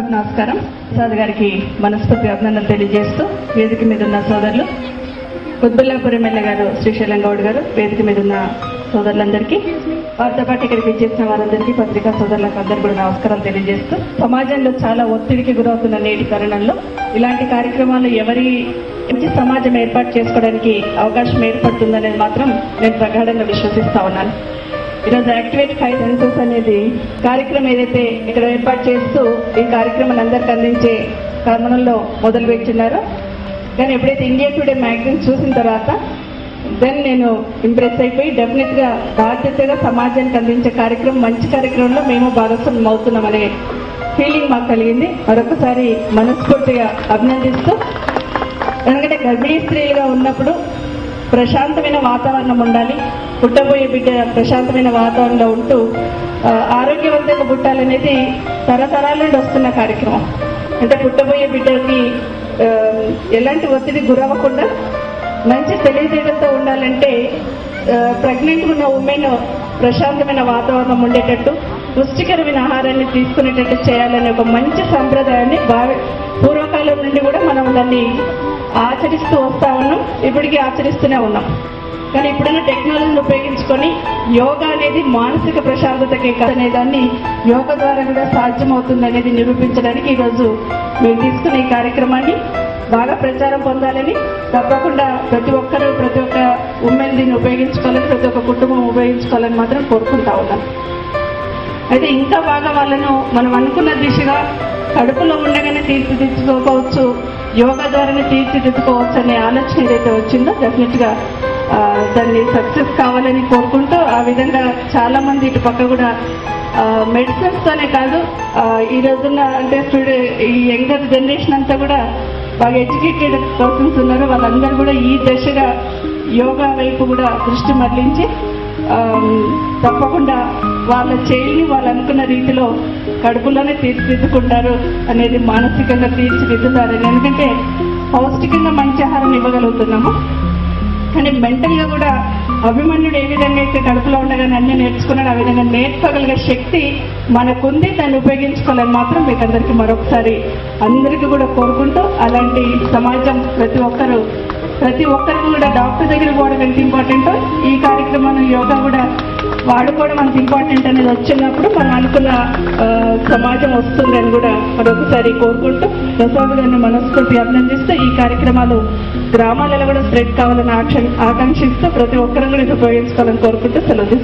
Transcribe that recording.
నమస్కారం. ప్రసాద్ గారికి మనస్ఫూర్తి అభినందనలు తెలియజేస్తూ వేదిక మీద ఉన్న సోదరులు కుత్బుల్లాపూర్ ఎమ్మెల్యే గారు శ్రీశైలం గౌడ్ గారు, వేదిక మీద ఉన్న సోదరులందరికీ, వారితో పాటు ఇక్కడికి విచ్చేసిన వారందరికీ, పత్రికా సోదరులకు అందరికీ కూడా నమస్కారాలు తెలియజేస్తూ, సమాజంలో చాలా ఒత్తిడికి గురవుతున్న నేటి తరుణంలో ఇలాంటి కార్యక్రమాలు ఎవరి మంచి సమాజం ఏర్పాటు చేసుకోవడానికి అవకాశం ఏర్పడుతుందనేది మాత్రం నేను ప్రగాఢంగా విశ్వసిస్తా ఉన్నాను. ఈరోజు యాక్టివేట్ 5 సెన్సెస్ అనేది కార్యక్రమం ఏదైతే ఇక్కడ ఏర్పాటు చేస్తూ ఈ కార్యక్రమాన్ని అందరికి అందించే క్రమంలో మొదలు పెట్టినారో, కానీ ఎప్పుడైతే ఇండియా టుడే మ్యాగజైన్ చూసిన తర్వాత దెన్ నేను ఇంప్రెస్ అయిపోయి డెఫినెట్ గా బాధ్యతగా సమాజానికి అందించే కార్యక్రమం, మంచి కార్యక్రమంలో మేము భాగస్వామ్యం అవుతున్నామనే ఫీలింగ్ మాకు కలిగింది. మరొకసారి మనస్ఫూర్తిగా అభినందిస్తూ, ఎందుకంటే గర్భిణీ స్త్రీలుగా ఉన్నప్పుడు ప్రశాంతమైన వాతావరణం ఉండాలి, పుట్టబోయే బిడ్డ ప్రశాంతమైన వాతావరణంలో ఉంటూ ఆరోగ్యవంతంగా పుట్టాలనేది తరతరాల నుండి వస్తున్న కార్యక్రమం. అంటే పుట్టబోయే బిడ్డకి ఎలాంటి ఒత్తిడి గురవ్వకుండా మంచి తెలివితేటలతో ఉండాలంటే ప్రెగ్నెంట్ ఉన్న ఉమెన్ ప్రశాంతమైన వాతావరణం ఉండేటట్టు, పుష్టికరమైన ఆహారాన్ని తీసుకునేటట్టు చేయాలనే ఒక మంచి సంప్రదాయాన్ని పూర్వకాలం నుండి కూడా మనం దాన్ని ఆచరిస్తూ వస్తా ఉన్నాం, ఇప్పటికీ ఆచరిస్తూనే ఉన్నాం. కానీ ఇప్పుడున్న టెక్నాలజీని ఉపయోగించుకొని యోగా అనేది మానసిక ప్రశాంతతకే కాదనే దాన్ని యోగా ద్వారా కూడా సాధ్యమవుతుంది అనేది నిరూపించడానికి ఈరోజు మేము తీసుకున్న ఈ కార్యక్రమాన్ని బాగా ప్రచారం పొందాలని, తప్పకుండా ప్రతి ఒక్క ఉమెన్ దీన్ని ఉపయోగించుకోవాలని, ప్రతి ఒక్క కుటుంబం ఉపయోగించుకోవాలని మాత్రం కోరుకుంటా ఉన్నాం. అయితే ఇంకా బాగా వాళ్ళను మనం అనుకున్న దిశగా కడుపులో ఉండగానే తీర్చిదిద్దుకోవచ్చు, యోగా ద్వారానే తీర్చిదిద్దుకోవచ్చు అనే ఆలోచన ఏదైతే వచ్చిందో డెఫినెట్ గా దాన్ని సక్సెస్ కావాలని కోరుకుంటూ, ఆ విధంగా చాలా మంది ఇటు పక్క కూడా మెడిసిన్స్ తోనే కాదు, ఈ రోజున్న అంటే ఈ యంగర్ జనరేషన్ అంతా కూడా బాగా ఎడ్యుకేటెడ్ పర్సన్స్ ఉన్నారు, వాళ్ళందరూ కూడా ఈ దశగా యోగా వైపు కూడా దృష్టి మరలించి తప్పకుండా వాళ్ళ చేయిని వాళ్ళు అనుకున్న రీతిలో కడుపులోనే తీర్చిదిద్దుకుంటారు అనేది, మానసికంగా తీర్చిదిద్దుతారని. ఎందుకంటే పౌష్టికంగా మంచి ఆహారం ఇవ్వగలుగుతున్నాము, కానీ మెంటల్ గా కూడా అభిమన్యుడు ఏ విధంగా అయితే కడుపులో ఉండగానే అన్ని నేర్చుకున్నాడు, ఆ విధంగా నేర్చుకోగలిగే శక్తి మనకుంది, దాన్ని ఉపయోగించుకోవాలని మాత్రం మీకు అందరికీ మరొకసారి అందరికీ కూడా కోరుకుంటూ, అలాంటి సమాజం ప్రతి ఒక్కరికి కూడా డాక్టర్ దగ్గర పోవడం ఎంత ఇంపార్టెంటో ఈ కార్యక్రమాన్ని యోగా కూడా వాడుకోవడం అంత ఇంపార్టెంట్ అనేది వచ్చినప్పుడు మనం అనుకున్న సమాజం వస్తుందని కూడా మరొకసారి కోరుకుంటూ, ప్రసాద్ గారిని మనస్ఫూర్తి అభినందిస్తూ, ఈ కార్యక్రమాలు గ్రామాలలో కూడా స్ప్రెడ్ కావాలని ఆకాంక్షిస్తూ ప్రతి ఒక్కరూ కూడా ఉపయోగించుకోవాలని కోరుకుంటూ సెలవు.